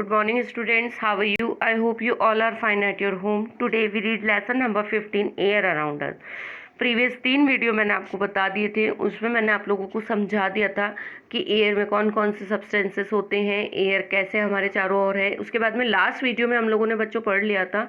Good morning, students. How are you? I hope you all are fine at your home. Today we read lesson number 15, Air Around Us. Previous 3 video मैंने आपको बता दिए थे, उसमें मैंने आप लोगों को समझा दिया था कि एयर में कौन कौन से सब्सटेंसेस होते हैं, एयर कैसे हमारे चारों ओर है। उसके बाद में लास्ट वीडियो में हम लोगों ने बच्चों पढ़ लिया था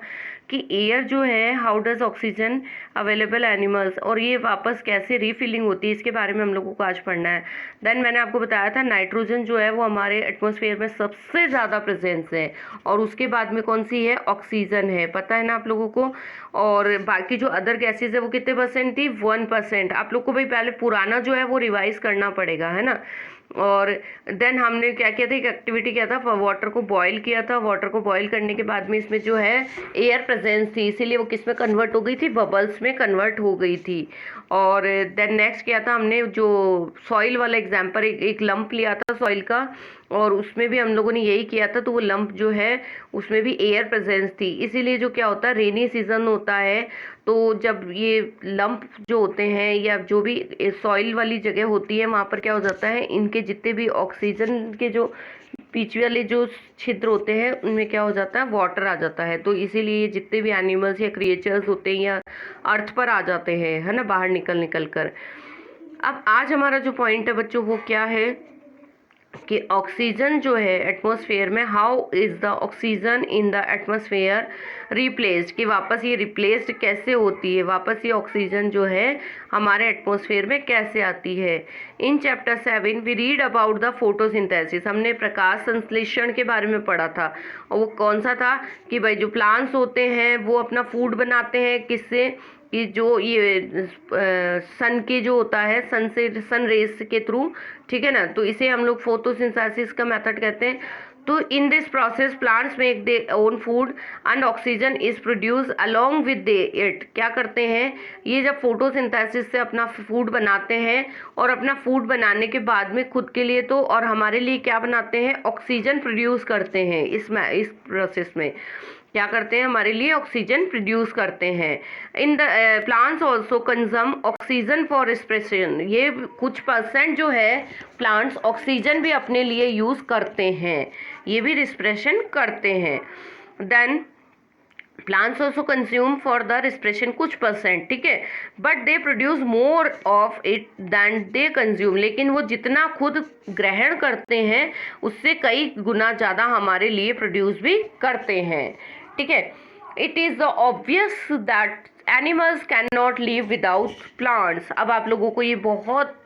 कि एयर जो है how does oxygen available animals, और ये वापस कैसे रीफिलिंग होती है, इसके बारे में हम लोगों को आज पढ़ना है। देन मैंने आपको बताया था नाइट्रोजन जो है वो हमारे एटमॉस्फेयर में सबसे ज़्यादा प्रेजेंस है, और उसके बाद में कौन सी है, ऑक्सीजन है, पता है ना आप लोगों को। और बाकी जो अदर गैसेज है वो कितने परसेंट थी, 1%। आप लोग को भाई पहले पुराना जो है वो रिवाइज करना पड़ेगा, है ना। और देन हमने क्या किया था, एक एक्टिविटी किया था, वाटर को बॉईल किया था। वाटर को बॉईल करने के बाद में इसमें जो है एयर प्रेजेंस थी, इसीलिए वो किस में कन्वर्ट हो गई थी, बबल्स में कन्वर्ट हो गई थी। और देन नेक्स्ट किया था हमने, जो सॉइल वाला एग्जाम्पल, एक लंप लिया था सॉइल का, और उसमें भी हम लोगों ने यही किया था। तो वो लंप जो है उसमें भी एयर प्रेजेंस थी, इसीलिए जो क्या होता है, रेनी सीजन होता है तो जब ये लंप जो होते हैं या जो भी सॉइल वाली जगह होती है वहाँ पर क्या हो जाता है, इनके जितने भी ऑक्सीजन के जो बीच वाले जो छिद्र होते हैं उनमें क्या हो जाता है, वाटर आ जाता है। तो इसीलिए जितने भी एनिमल्स या क्रिएचर्स होते हैं या अर्थ पर आ जाते हैं, है ना, बाहर निकल कर। अब आज हमारा जो पॉइंट है बच्चों वो क्या है कि ऑक्सीजन जो है एटमॉस्फेयर में, how is the oxygen in the atmosphere replaced, कि वापस ये रिप्लेस्ड कैसे होती है, वापस ये ऑक्सीजन जो है हमारे एटमॉस्फेयर में कैसे आती है। In chapter 7 we read about the photosynthesis. हमने प्रकाश संश्लेषण के बारे में पढ़ा था, और वो कौन सा था कि भाई जो प्लांट्स होते हैं वो अपना फूड बनाते हैं किससे, कि जो ये सन के जो होता है, सन रेस के थ्रू, ठीक है ना। तो इसे हम लोग फोटोसिंथेसिस का मेथड कहते हैं। तो in this process plants make their own food and oxygen is produce along with it. क्या करते हैं ये, जब फोटोसिंथेसिस से अपना फूड बनाते हैं, और अपना फूड बनाने के बाद में खुद के लिए तो और हमारे लिए क्या बनाते हैं, ऑक्सीजन प्रोड्यूस करते हैं। इस प्रोसेस में क्या करते हैं, हमारे लिए ऑक्सीजन प्रोड्यूस करते हैं। In the plants also consume oxygen for respiration. ये कुछ परसेंट जो है प्लांट्स ऑक्सीजन भी अपने लिए यूज़ करते हैं, ये भी रेस्पिरेशन करते हैं। Then plants also consume for the respiration कुछ परसेंट, ठीक है, but they produce more of it than they consume. लेकिन वो जितना खुद ग्रहण करते हैं उससे कई गुना ज़्यादा हमारे लिए प्रोड्यूस भी करते हैं, ठीक है। It is the obvious that animals can not live without plants. अब आप लोगों को ये बहुत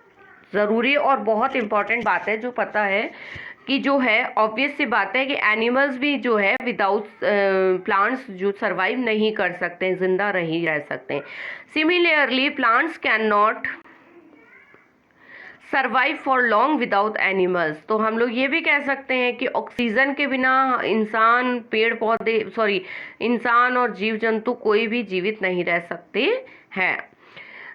ज़रूरी और बहुत इम्पॉर्टेंट बात है जो पता है कि जो है ऑब्वियस सी बात है कि एनिमल्स भी जो है विदाउट प्लांट्स जो सरवाइव नहीं कर सकते हैं, जिंदा नहीं रह सकते हैं। Similarly plants can not survive for long without animals. तो हम लोग ये भी कह सकते हैं कि ऑक्सीजन के बिना इंसान, पेड़ पौधे, इंसान और जीव जंतु कोई भी जीवित नहीं रह सकते हैं।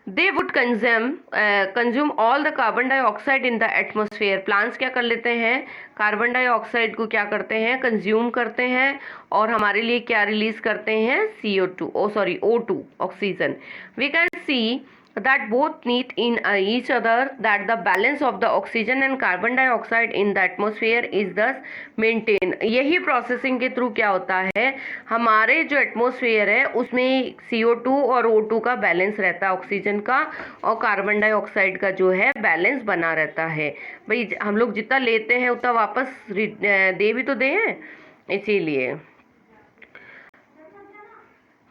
They would consume all the carbon dioxide in the atmosphere. Plants क्या कर लेते हैं, कार्बन डाइऑक्साइड को क्या करते हैं, कंज्यूम करते हैं, और हमारे लिए क्या रिलीज करते हैं, O2 oxygen. We can see that both need in each other, that the balance of the oxygen and carbon dioxide in the atmosphere is thus maintained। यही प्रोसेसिंग के थ्रू क्या होता है, हमारे जो एटमॉस्फेयर है उसमें CO2 और O2 का बैलेंस रहता है, ऑक्सीजन का और कार्बन डाइऑक्साइड का जो है बैलेंस बना रहता है। भाई हम लोग जितना लेते हैं उतना वापस दे भी तो दे हैं, इसीलिए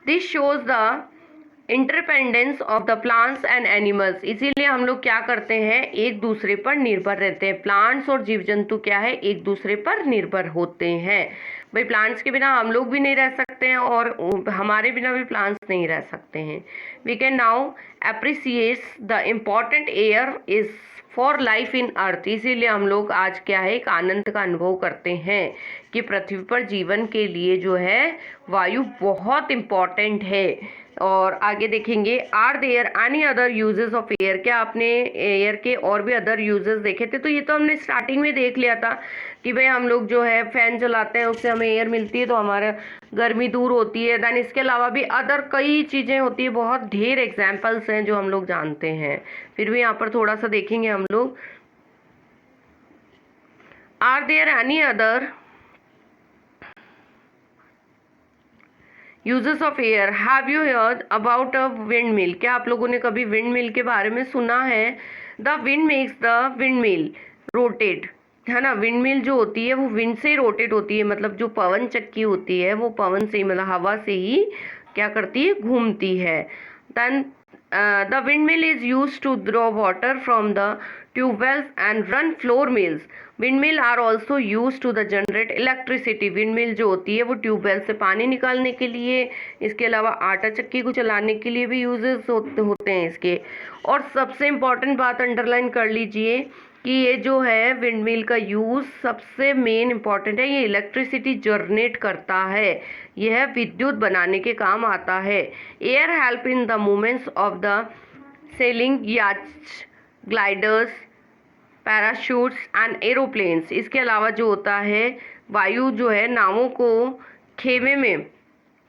this shows the interdependence of the plants and animals. इसीलिए हम लोग क्या करते हैं, एक दूसरे पर निर्भर रहते हैं। प्लांट्स और जीव जंतु क्या है, एक दूसरे पर निर्भर होते हैं। भाई प्लांट्स के बिना हम लोग भी नहीं रह सकते हैं, और हमारे बिना भी प्लांट्स नहीं रह सकते हैं। We can now appreciate the important air is for life in earth. इसीलिए हम लोग आज क्या है, एक आनंद का अनुभव करते हैं कि पृथ्वी पर जीवन के लिए जो है वायु बहुत इम्पॉर्टेंट है। और आगे देखेंगे, are there any other uses of air. क्या आपने एयर के और भी अदर यूजेस देखे थे? तो ये तो हमने स्टार्टिंग में देख लिया था कि भाई हम लोग जो है फैन चलाते हैं उससे हमें एयर मिलती है तो हमारा गर्मी दूर होती है। देन इसके अलावा भी अदर कई चीज़ें होती है, बहुत ढेर एग्जाम्पल्स हैं जो हम लोग जानते हैं। फिर भी यहाँ पर थोड़ा सा देखेंगे हम लोग, are there any other uses of air, have you heard about a wind mill? क्या आप लोगों ने कभी विंड मिल के बारे में सुना है? The wind makes the wind mill rotate, है ना। विंड मिल जो होती है वो विंड से ही रोटेट होती है, मतलब जो पवन चक्की होती है वो पवन से ही, मतलब हवा से ही क्या करती है, घूमती है। Then the wind mill is use to draw water from the tubewells and run flour mills. Windmill are also use to the generate electricity. Windmill जो होती है वो ट्यूबवेल से पानी निकालने के लिए, इसके अलावा आटा चक्की को चलाने के लिए भी यूजेस होते हैं इसके। और सबसे इम्पॉर्टेंट बात अंडरलाइन कर लीजिए कि ये जो है विंडमिल का यूज़ सबसे मेन इम्पॉर्टेंट है, ये इलेक्ट्रिसिटी जनरेट करता है, यह विद्युत बनाने के काम आता है। Air help in the movements of the sailing yachts, gliders, parachutes and aeroplanes. इसके अलावा जो होता है वायु जो है नावों को खेमे में,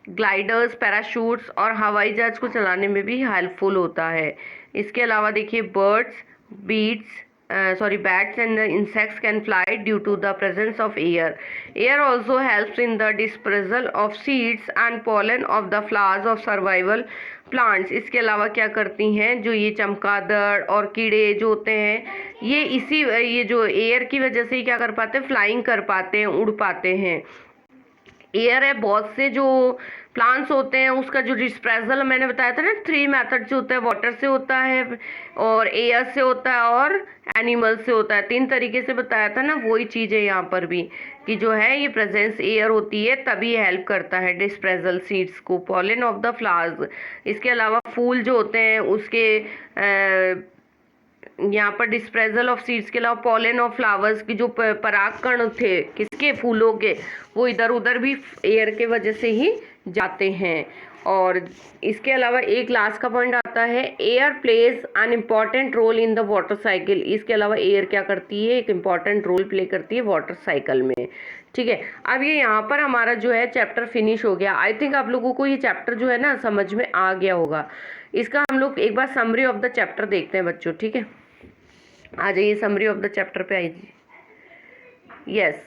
ग्लाइडर्स, पैराशूट्स और हवाई जहाज को चलाने में भी हेल्पफुल होता है। इसके अलावा देखिए birds, bats and the insects can fly due to the presence of air. Air also helps in the dispersal of seeds and pollen of the flowers of survival plants. इसके अलावा क्या करती हैं, जो ये चमगादड़ और कीड़े जो होते हैं ये जो एयर की वजह से ही क्या कर पाते हैं, फ्लाइंग कर पाते हैं, उड़ पाते हैं। एयर है, बहुत से जो प्लांट्स होते हैं उसका जो डिस्पेर्सल मैंने बताया था ना, 3 मेथड से होता है, वाटर से होता है और एयर से होता है और एनिमल से होता है। 3 तरीके से बताया था ना, वही चीज़ है यहाँ पर भी कि जो है ये प्रेजेंस एयर होती है तभी हेल्प करता है डिस्पेर्सल सीड्स को, पॉलन ऑफ द फ्लावर्स। इसके अलावा फूल जो होते हैं उसके यहाँ पर डिस्प्रेजल ऑफ सीड्स के अलावा पॉलन ऑफ फ्लावर्स की जो परागकण थे किसके, फूलों के, वो इधर उधर भी एयर के वजह से ही जाते हैं। और इसके अलावा एक लास्ट का पॉइंट आता है, air plays an important role in the water cycle. इसके अलावा एयर क्या करती है, एक इम्पॉर्टेंट रोल प्ले करती है वाटर साइकिल में। ठीक है, अब ये यहाँ पर हमारा जो है चैप्टर फिनिश हो गया। आई थिंक आप लोगों को ये चैप्टर जो है ना समझ में आ गया होगा। इसका हम लोग एक बार समरी ऑफ द चैप्टर देखते हैं बच्चों। ठीक है, आ जाइए समरी ऑफ द चैप्टर पे आइए। Yes,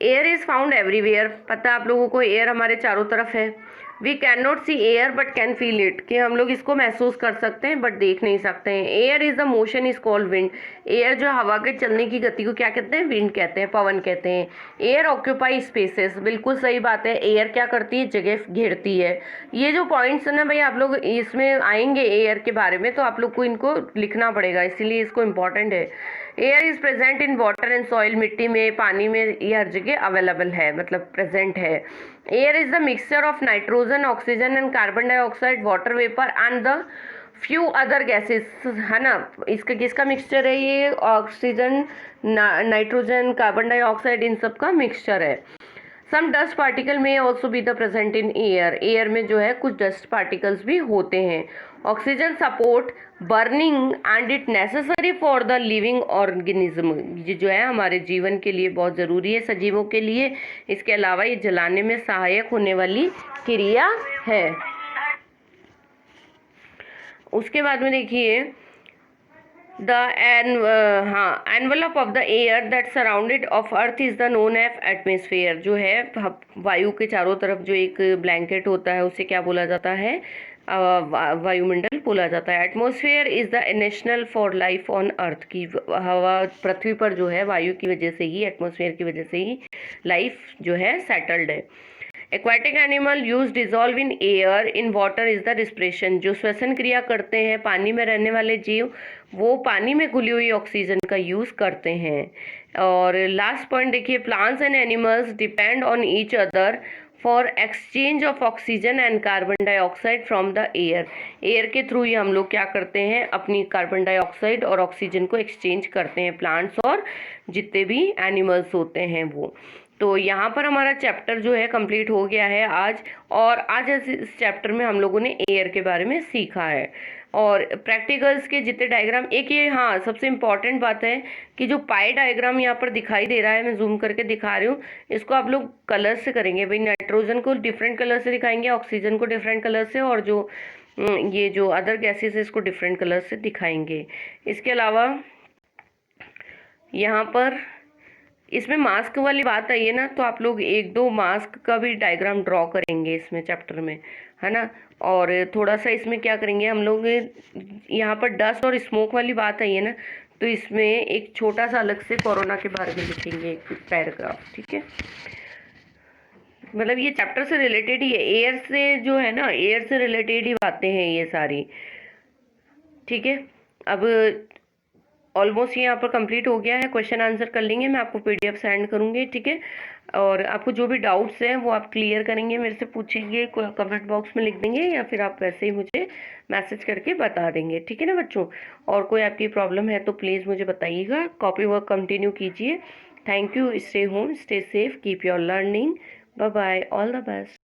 air is found everywhere. पता है आप लोगों को एयर हमारे चारों तरफ है। We can not see air but can feel it, कि हम लोग इसको महसूस कर सकते हैं बट देख नहीं सकते हैं। Air is the motion is called wind. Air जो हवा के चलने की गति को क्या कहते हैं, विंड कहते हैं, पवन कहते हैं। एयर ऑक्यूपाई स्पेसेस, बिल्कुल सही बात है, एयर क्या करती है, जगह घेरती है। ये जो पॉइंट्स है ना भाई, आप लोग इसमें आएंगे एयर के बारे में तो आप लोग को इनको लिखना पड़ेगा, इसीलिए इसको इम्पॉर्टेंट है। Air is present in water and soil, मिट्टी में, पानी में, ये हर जगह अवेलेबल है, मतलब प्रेजेंट है। Air is the mixture of nitrogen, oxygen and carbon dioxide, water vapour and the few other gases, है ना। इसका किसका मिक्सचर है, ये ऑक्सीजन, नाइट्रोजन, कार्बन डाइऑक्साइड, इन सब का मिक्सचर है। सम डस्ट पार्टिकल में also be the present in air. Air में जो है कुछ डस्ट पार्टिकल्स भी होते हैं। Oxygen support burning and it necessary for the living organism, ये जो है हमारे जीवन के लिए बहुत ज़रूरी है, सजीवों के लिए। इसके अलावा ये जलाने में सहायक होने वाली क्रिया है। उसके बाद में देखिए envelope of the air that surrounded of earth is the known F atmosphere. जो है वायु के चारों तरफ जो एक ब्लैंकेट होता है उसे क्या बोला जाता है, वायुमंडल बोला जाता है। Atmosphere is the national for life on earth, की हवा पृथ्वी पर जो है वायु की वजह से ही, एटमॉस्फेयर की वजह से ही लाइफ जो है सेटल्ड है। Aquatic animal use dissolve in air in water is the respiration. जो श्वसन क्रिया करते हैं, पानी में रहने वाले जीव वो पानी में घुली हुई ऑक्सीजन का यूज़ करते हैं। और लास्ट पॉइंट देखिए, plants and animals depend on each other for exchange of oxygen and carbon dioxide from the air. Air के थ्रू ही हम लोग क्या करते हैं, अपनी कार्बन डाइऑक्साइड और ऑक्सीजन को एक्सचेंज करते हैं, प्लांट्स और जितने भी एनिमल्स होते हैं वो। तो यहाँ पर हमारा चैप्टर जो है कंप्लीट हो गया है आज। और आज इस चैप्टर में हम लोगों ने एयर के बारे में सीखा है। और प्रैक्टिकल्स के जितने डायग्राम, एक ये हाँ सबसे इम्पॉर्टेंट बात है कि जो पाई डायग्राम यहाँ पर दिखाई दे रहा है, मैं जूम करके दिखा रही हूँ, इसको आप लोग कलर से करेंगे भाई। नाइट्रोजन को डिफरेंट कलर से दिखाएंगे, ऑक्सीजन को डिफरेंट कलर से, और जो ये जो अदर गैसेस है इसको डिफरेंट कलर से दिखाएंगे। इसके अलावा यहाँ पर इसमें मास्क वाली बात आई है ना, तो आप लोग एक दो मास्क का भी डायग्राम ड्रॉ करेंगे इसमें चैप्टर में, है ना। और थोड़ा सा इसमें क्या करेंगे हम लोग, यहाँ पर डस्ट और स्मोक वाली बात आई है ना, तो इसमें एक छोटा सा अलग से कोरोना के बारे में लिखेंगे एक पैराग्राफ, ठीक है। मतलब ये चैप्टर से रिलेटेड ही है, एयर से जो है ना, एयर से रिलेटेड ही बातें हैं ये सारी, ठीक है। अब ऑलमोस्ट ये यहाँ पर कंप्लीट हो गया है, क्वेश्चन आंसर कर लेंगे, मैं आपको पीडीएफ सेंड करूँगी, ठीक है। और आपको जो भी डाउट्स हैं वो आप क्लियर करेंगे, मेरे से पूछेंगे, कमेंट बॉक्स में लिख देंगे, या फिर आप वैसे ही मुझे मैसेज करके बता देंगे, ठीक है ना बच्चों। और कोई आपकी प्रॉब्लम है तो प्लीज़ मुझे बताइएगा, कॉपी वर्क कंटिन्यू कीजिए। Thank you, stay home, stay safe, keep your learning, bye bye, all the best.